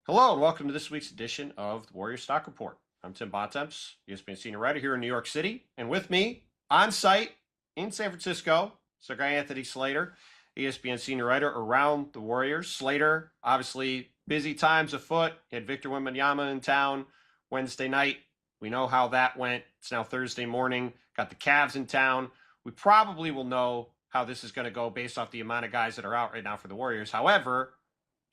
Hello and welcome to this week's edition of the Warriors Stock Report. I'm Tim Bontemps, ESPN senior writer here in New York City, and with me on site in San Francisco, is our guy Anthony Slater, ESPN senior writer around the Warriors. Slater, obviously busy times afoot. He had Victor Wembanyama in town Wednesday night. We know how that went. It's now Thursday morning. Got the Cavs in town. We probably will know how this is going to go based off the amount of guys that are out right now for the Warriors. However,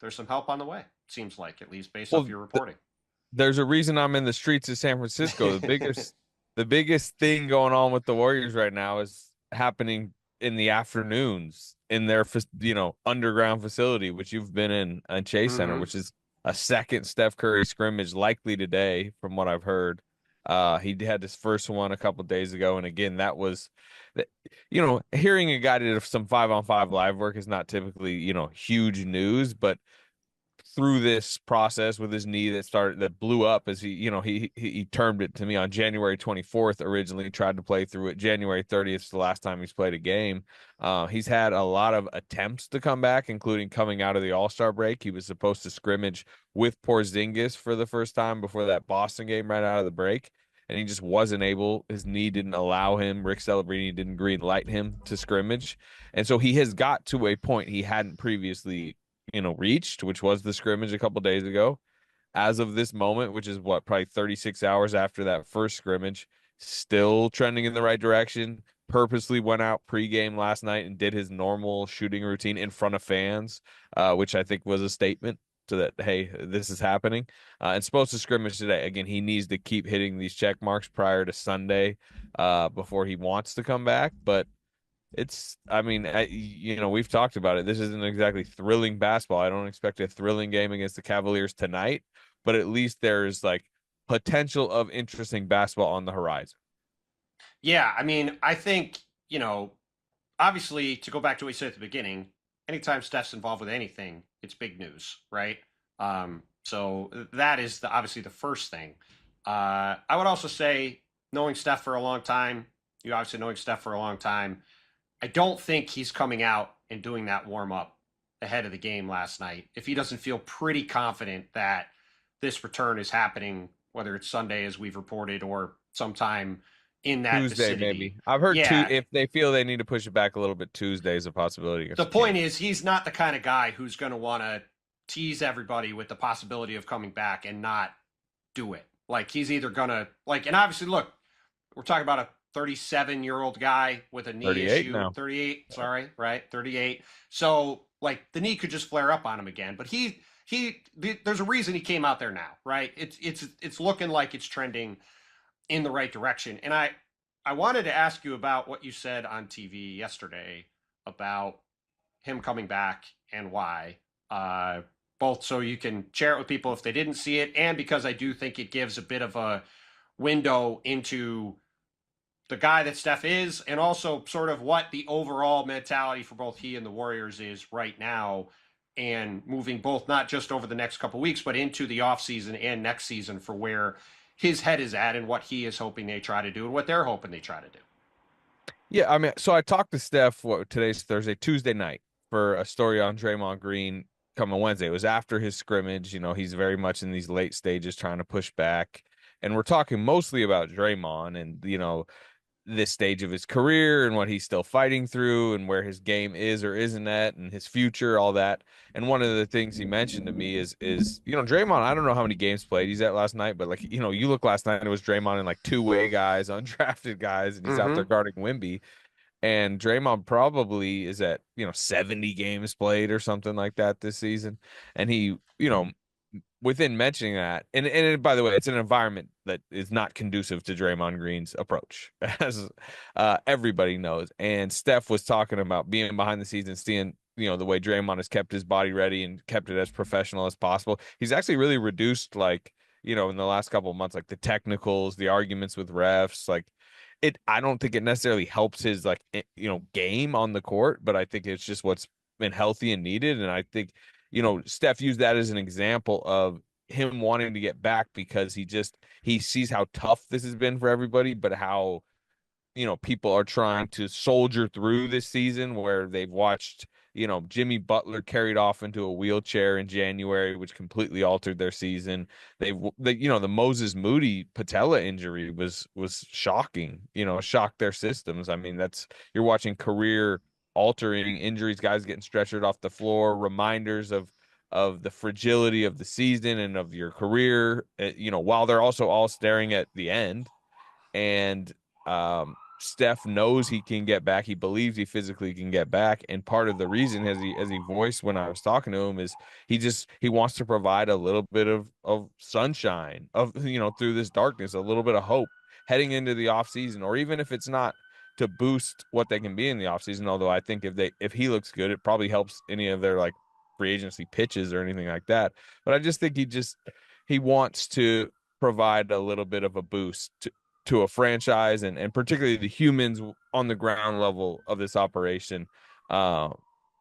there's some help on the way. Seems like, at least based off Well, your reporting. there's a reason I'm in the streets of San Francisco. The biggest thing going on with the Warriors right now is happening in the afternoons in their underground facility, which you've been in Chase Center, Mm-hmm. which is a second Steph Curry scrimmage likely today, from what I've heard. He had his first one a couple days ago, and again, that was, hearing a guy did some 5-on-5 live work is not typically huge news, but through this process with his knee that blew up, as he termed it to me, on January 24th. Originally tried to play through it. January 30th is the last time he's played a game. He's had a lot of attempts to come back, including coming out of the All-Star break. He was supposed to scrimmage with Porzingis for the first time before that Boston game right out of the break, and he just wasn't able. His knee didn't allow him. Rick Celebrini didn't green light him to scrimmage, and so he has got to a point he hadn't previously reached, which was the scrimmage a couple days ago. As of this moment, which is what, probably 36 hours after that first scrimmage, still trending in the right direction. Purposely went out pregame last night and did his normal shooting routine in front of fans, which I think was a statement to that, hey, this is happening. And supposed to scrimmage today. Again, he needs to keep hitting these check marks prior to Sunday before he wants to come back. But we've talked about it. This isn't exactly thrilling basketball. I don't expect a thrilling game against the Cavaliers tonight, but at least there's like potential of interesting basketball on the horizon. Yeah, I mean, I think, obviously, to go back to what you said at the beginning, anytime Steph's involved with anything, it's big news, right? So that is obviously the first thing. I would also say, knowing Steph for a long time, you obviously knowing Steph for a long time, I don't think he's coming out and doing that warm up ahead of the game last night if he doesn't feel pretty confident that this return is happening, whether it's Sunday as we've reported or sometime in that Tuesday, vicinity. maybe. I've heard Yeah, if they feel they need to push it back a little bit, Tuesday is a possibility the against the point Cavs. is he's not the kind of guy who's going to want to tease everybody with the possibility of coming back and not do it. Like he's either going to and obviously look, we're talking about a 37-year-old guy with a knee 38 issue. now. 38, sorry, right? 38. So like the knee could just flare up on him again. But there's a reason he came out there now, right? It's looking like it's trending in the right direction. And I wanted to ask you about what you said on TV yesterday about him coming back and why. Both so you can share it with people if they didn't see it, and because I do think it gives a bit of a window into the guy that Steph is, and also sort of what the overall mentality for both he and the Warriors is right now, and moving both not just over the next couple weeks, but into the offseason and next season for where his head is at and what he is hoping they try to do and what they're hoping they try to do. Yeah, I mean, so I talked to Steph. Today's Thursday, Tuesday night, for a story on Draymond Green coming Wednesday. It was after his scrimmage. He's very much in these late stages trying to push back. And we're talking mostly about Draymond and, this stage of his career and what he's still fighting through and where his game is or isn't at and his future, all that. And one of the things he mentioned to me is Draymond, I don't know how many games played he's at last night, but like, you look last night and it was Draymond and like two-way guys, undrafted guys, and he's out there Mm-hmm. guarding Wimby. And Draymond probably is at, 70 games played or something like that this season. And he, within mentioning that, and by the way, it's an environment that is not conducive to Draymond Green's approach, as everybody knows. And Steph was talking about being behind the scenes and seeing, the way Draymond has kept his body ready and kept it as professional as possible. He's actually really reduced, like, in the last couple of months, like the technicals, the arguments with refs, like I don't think it necessarily helps his like game on the court, but I think it's just what's been healthy and needed. And I think Steph used that as an example of him wanting to get back because he sees how tough this has been for everybody, but how people are trying to soldier through this season where they've watched Jimmy Butler carried off into a wheelchair in January, which completely altered their season. The Moses Moody patella injury was shocking, shocked their systems. I mean, you're watching career altering injuries, guys getting stretchered off the floor, reminders of the fragility of the season and of your career, while they're also all staring at the end. And Steph knows he can get back. He believes he physically can get back. And part of the reason, as he voiced when I was talking to him, is he wants to provide a little bit of sunshine through this darkness, a little bit of hope heading into the offseason, or even if it's not to boost what they can be in the offseason. Although I think if he looks good, it probably helps any of their like free agency pitches or anything like that. But I just think he wants to provide a little bit of a boost to a franchise and particularly the humans on the ground level of this operation.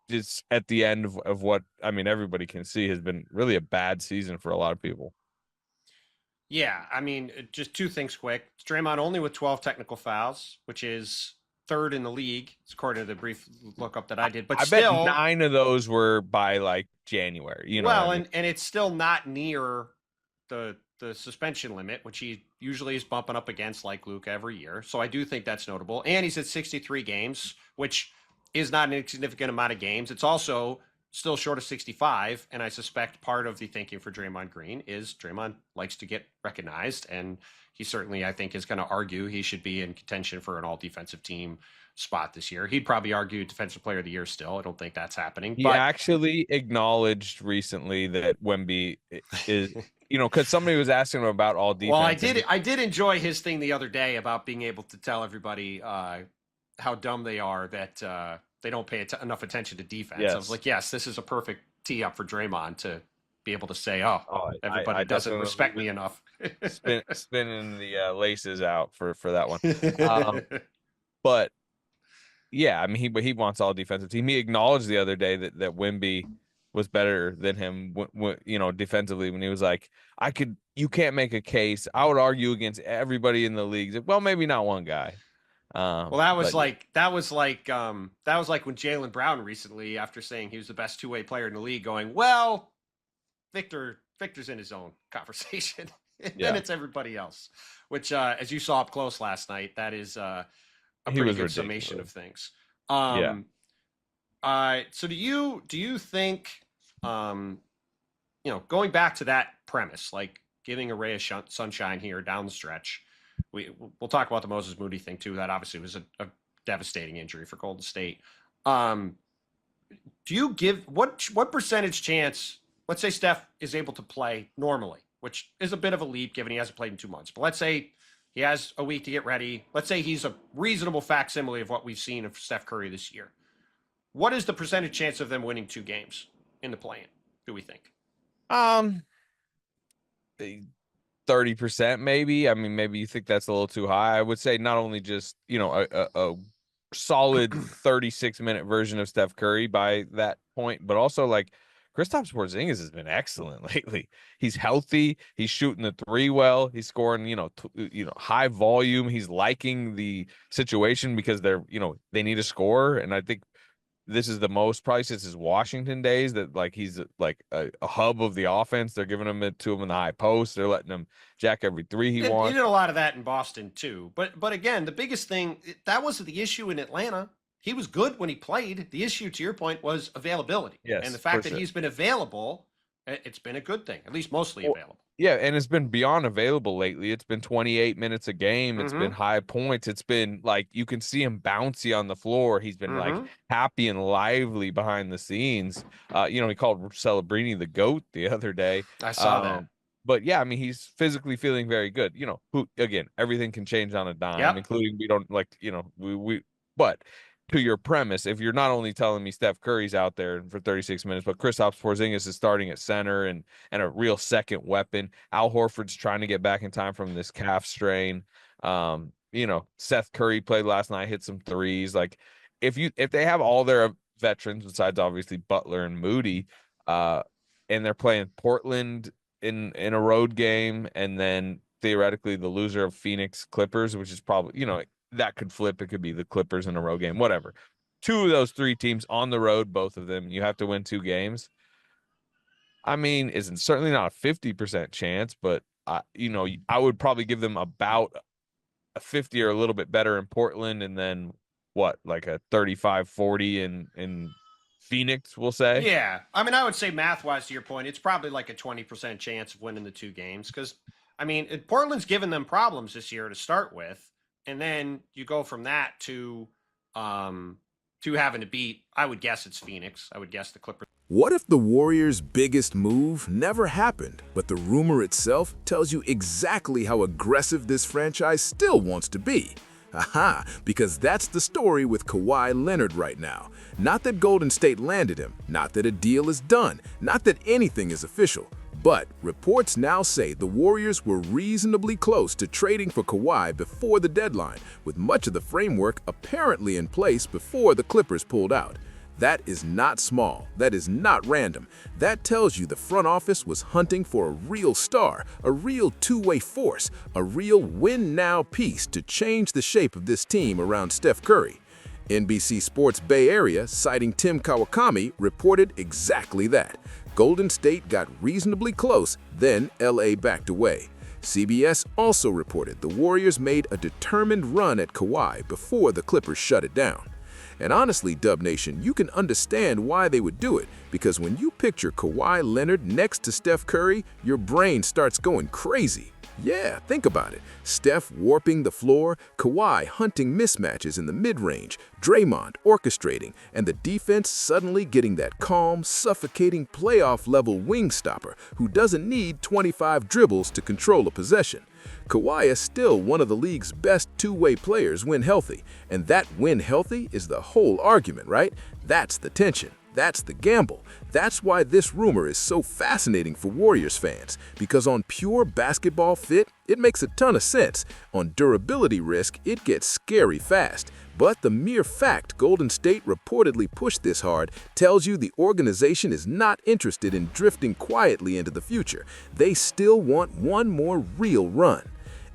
Just at the end of what, I mean, everybody can see has been really a bad season for a lot of people. Yeah, I mean, just two things quick. Draymond only with 12 technical fouls, which is third in the league, according to the brief lookup that I did. But I still, bet 9 of those were by like January. You know what I mean? and it's still not near the suspension limit, which he usually is bumping up against like Luka every year. So I do think that's notable. And he's at 63 games, which is not an insignificant amount of games. It's also still short of 65. And I suspect part of the thinking for Draymond Green is Draymond likes to get recognized. And he certainly, I think, is going to argue he should be in contention for an all defensive team spot this year. He'd probably argue defensive player of the year still. I don't think that's happening. He But actually acknowledged recently that Wemby is, because somebody was asking him about all defense. Well, I did enjoy his thing the other day about being able to tell everybody how dumb they are that they don't pay enough attention to defense. Yes. I was like, yes, this is a perfect tee up for Draymond to be able to say, everybody doesn't respect me enough. Spinning the laces out for that one. But yeah, I mean, he wants all defensive team. He acknowledged the other day that Wemby was better than him, defensively, when he was like, you can't make a case. I would argue against everybody in the league. Well, maybe not one guy. Well, that was like when Jaylen Brown recently, after saying he was the best two-way player in the league, going, well, Victor's in his own conversation. Then it's everybody else, which, as you saw up close last night, that is a pretty good summation of things. So do you think, going back to that premise, like giving a ray of sunshine here down the stretch, we'll talk about the Moses Moody thing too. That obviously was a devastating injury for Golden State. Do you give what percentage chance? Let's say Steph is able to play normally, which is a bit of a leap given he hasn't played in 2 months. But let's say he has a week to get ready. Let's say he's a reasonable facsimile of what we've seen of Steph Curry this year. What is the percentage chance of them winning 2 games in the play-in, do we think? 30% maybe. I mean, maybe you think that's a little too high. I would say not only just, a solid 36-minute version of Steph Curry by that point, but also like Kristaps Porzingis has been excellent lately. He's healthy. He's shooting the three well. He's scoring, high volume. He's liking the situation because they need a score. And I think this is the most probably since his Washington days that like he's like a hub of the offense. They're giving him to him in the high post. They're letting him jack every three he wants. He did a lot of that in Boston too. But again, the biggest thing, that wasn't the issue in Atlanta. He was good when he played. The issue, to your point, was availability. Yes, and the fact that he's been available, it's been a good thing, at least mostly available. Yeah, and it's been beyond available lately. It's been 28 minutes a game. It's been high points. It's been like you can see him bouncy on the floor. He's been like happy and lively behind the scenes. He called Celebrini the GOAT the other day. I saw that. But yeah, I mean, he's physically feeling very good. Everything can change on a dime, including we don't like, but to your premise, if you're not only telling me Steph Curry's out there for 36 minutes, but Kristaps Porzingis is starting at center and a real second weapon. Al Horford's trying to get back in time from this calf strain. Seth Curry played last night, hit some threes. Like if they have all their veterans besides obviously Butler and Moody, and they're playing Portland in a road game, and then theoretically the loser of Phoenix Clippers, which is probably, that could flip. It could be the Clippers in a road game, whatever. two of those three teams on the road, both of them, you have to win 2 games. I mean, it's certainly not a 50% chance, but I would probably give them about a 50 or a little bit better in Portland, and then what, like a 35-40 in Phoenix, we'll say. Yeah. I mean, I would say math-wise, to your point, it's probably like a 20% chance of winning the 2 games because, I mean, Portland's given them problems this year to start with, and then you go from that to having to beat, I would guess it's Phoenix. I would guess the Clippers. What if the Warriors' biggest move never happened, but the rumor itself tells you exactly how aggressive this franchise still wants to be? Aha, because that's the story with Kawhi Leonard right now. Not that Golden State landed him, not that a deal is done, not that anything is official. But reports now say the Warriors were reasonably close to trading for Kawhi before the deadline, with much of the framework apparently in place before the Clippers pulled out. That is not small. That is not random. That tells you the front office was hunting for a real star, a real two-way force, a real win-now piece to change the shape of this team around Steph Curry. NBC Sports Bay Area, citing Tim Kawakami, reported exactly that. Golden State got reasonably close, then LA backed away. CBS also reported the Warriors made a determined run at Kawhi before the Clippers shut it down. And honestly, Dub Nation, you can understand why they would do it, because when you picture Kawhi Leonard next to Steph Curry, your brain starts going crazy. Yeah, think about it. Steph warping the floor, Kawhi hunting mismatches in the mid-range, Draymond orchestrating, and the defense suddenly getting that calm, suffocating playoff-level wing stopper who doesn't need 25 dribbles to control a possession. Kawhi is still one of the league's best two-way players when healthy, and that when healthy is the whole argument, right? That's the tension. That's the gamble. That's why this rumor is so fascinating for Warriors fans, because on pure basketball fit, it makes a ton of sense. On durability risk, it gets scary fast. But the mere fact Golden State reportedly pushed this hard tells you the organization is not interested in drifting quietly into the future. They still want one more real run.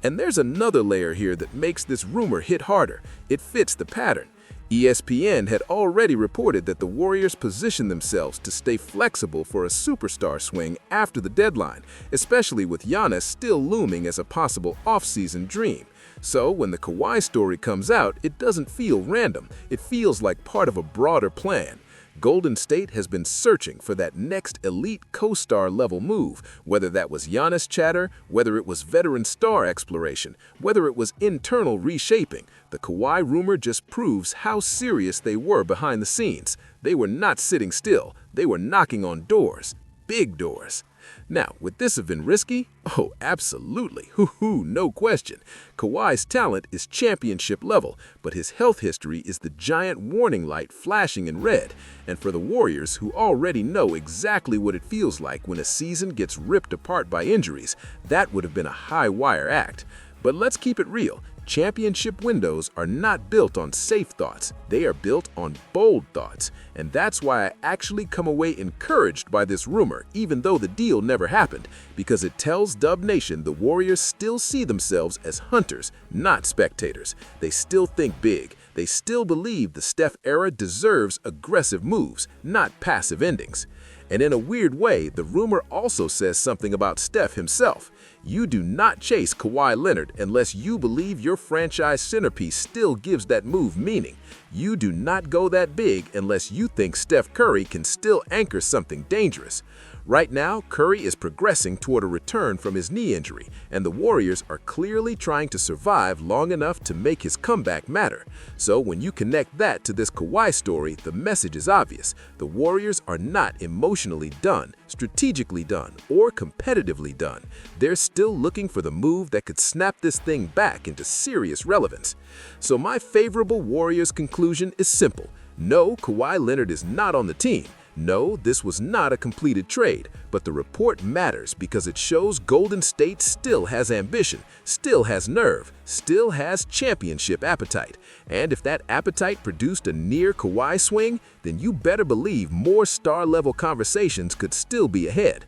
And there's another layer here that makes this rumor hit harder. It fits the pattern. ESPN had already reported that the Warriors positioned themselves to stay flexible for a superstar swing after the deadline, especially with Giannis still looming as a possible offseason dream. So when the Kawhi story comes out, it doesn't feel random. It feels like part of a broader plan. Golden State has been searching for that next elite co-star level move, whether that was Giannis chatter, whether it was veteran star exploration, whether it was internal reshaping. The Kawhi rumor just proves how serious they were behind the scenes. They were not sitting still. They were knocking on doors. Big doors. Now, would this have been risky? Oh, absolutely. Hoo-hoo, no question. Kawhi's talent is championship level, but his health history is the giant warning light flashing in red. And for the Warriors, who already know exactly what it feels like when a season gets ripped apart by injuries, that would have been a high-wire act. But let's keep it real. Championship windows are not built on safe thoughts. They are built on bold thoughts. And that's why I actually come away encouraged by this rumor, even though the deal never happened, because it tells Dub Nation the Warriors still see themselves as hunters, not spectators. They still think big. They still believe the Steph era deserves aggressive moves, not passive endings. And in a weird way, the rumor also says something about Steph himself. You do not chase Kawhi Leonard unless you believe your franchise centerpiece still gives that move meaning. You do not go that big unless you think Steph Curry can still anchor something dangerous. Right now, Curry is progressing toward a return from his knee injury, and the Warriors are clearly trying to survive long enough to make his comeback matter. So when you connect that to this Kawhi story, the message is obvious. The Warriors are not emotionally done, strategically done, or competitively done. They're still looking for the move that could snap this thing back into serious relevance. So my favorable Warriors conclusion is simple. No, Kawhi Leonard is not on the team. No, this was not a completed trade, but the report matters because it shows Golden State still has ambition, still has nerve, still has championship appetite. And if that appetite produced a near Kawhi swing, then you better believe more star-level conversations could still be ahead.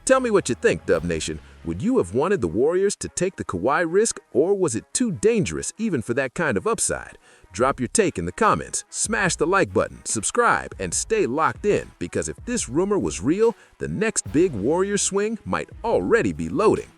Tell me what you think, Dub Nation. Would you have wanted the Warriors to take the Kawhi risk, or was it too dangerous even for that kind of upside? Drop your take in the comments, smash the like button, subscribe, and stay locked in because if this rumor was real, the next big Warriors swing might already be loading.